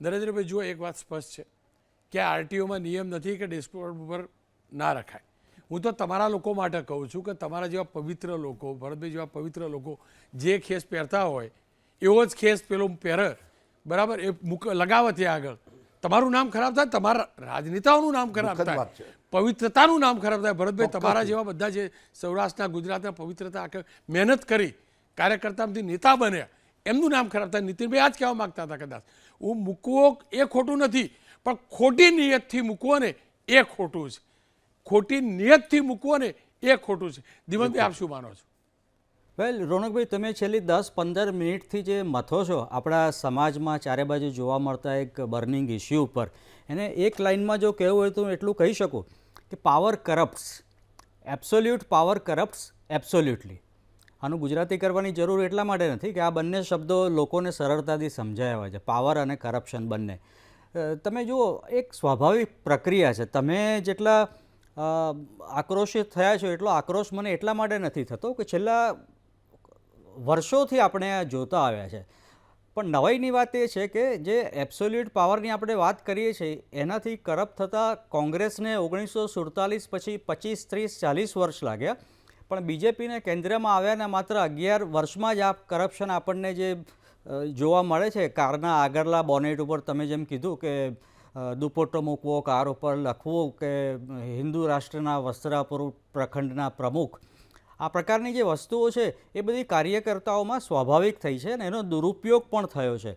નરેન્દ્રભાઈ જુઓ, એક વાત સ્પષ્ટ છે કે આરટીઓમાં નિયમ નથી કે ડેશબોર્ડ ઉપર ના રખાય. હું તો તમારા લોકો માટે કહું છું કે તમારા જેવા પવિત્ર લોકો, ભરતભાઈ જેવા પવિત્ર લોકો જે ખેસ પહેરતા હોય એવો જ ખેસ પેલો પહેરે, બરાબર, એ લગાવે ત્યાં આગળ. તમારું નામ ખરાબ થાય, તમારા રાજનેતાઓનું નામ ખરાબ થાય, પવિત્રતાનું નામ ખરાબ થાય. ભરતભાઈ, તમારા જેવા બધા જે સૌરાષ્ટ્રના, ગુજરાતના પવિત્રતા આખે મહેનત કરી કાર્યકર્તામાંથી નેતા બન્યા, એમનું નામ ખરાબ થાય. નીતિનભાઈ આ જ કહેવા માગતા હતા. કદાચ હું મૂકવો એ ખોટું નથી, પણ ખોટી નિયતથી મૂકવો ને એ ખોટું છે. ખોટી નિયતથી મૂકવો ને એ ખોટું છે. દિવંતભાઈ, આપ શું માનો છો? વેલ, રોનકભાઈ, તમે છેલ્લી 10-15 મિનિટથી જે મથો છો આપણા સમાજમાં ચારે બાજુ જોવા મળતા એક બર્નિંગ ઇસ્યુ ઉપર, એને એક લાઇનમાં જો કહેવું હોય તો હું એટલું કહી શકું કે પાવર કરપ્ટ્સ, એબ્સોલ્યુટ પાવર કરપ્ટ્સ એબ્સોલ્યુટલી. આનું ગુજરાતી કરવાની જરૂર એટલા માટે નથી કે આ બંને શબ્દો લોકોને સરળતાથી સમજાયા હોય છે, પાવર અને કરપ્શન બંને. તમે જુઓ, એક સ્વાભાવિક પ્રક્રિયા છે. તમે જેટલા આક્રોશિત થયા છો એટલો આક્રોશ મને એટલા માટે નથી થતો કે છેલ્લા વર્ષોથી આપણે આ જોતા આવ્યા છે. પણ નવાઈની વાત એ છે કે જે એબ્સોલ્યુટ પાવરની આપણે વાત કરીએ છીએ એનાથી કરપ્ટ થતાં કોંગ્રેસને 1947 પછી 25, 30, 40 વર્ષ લાગ્યા. પણ બીજેપીને કેન્દ્રમાં આવ્યાના માત્ર 11 વર્ષમાં જ આ કરપ્શન આપણને જે જોવા મળે છે. કારના આગળના બોનેટ ઉપર તમે જેમ કીધું કે દુપટ્ટો મૂકવો, કાર ઉપર લખવું કે હિન્દુ રાષ્ટ્રના વસ્ત્રાપુર પ્રખંડના પ્રમુખ, આ પ્રકારની જે વસ્તુઓ છે એ બધી કાર્યકર્તાઓમાં સ્વાભાવિક થઈ છે અને એનો દુરુપયોગ પણ થયો છે.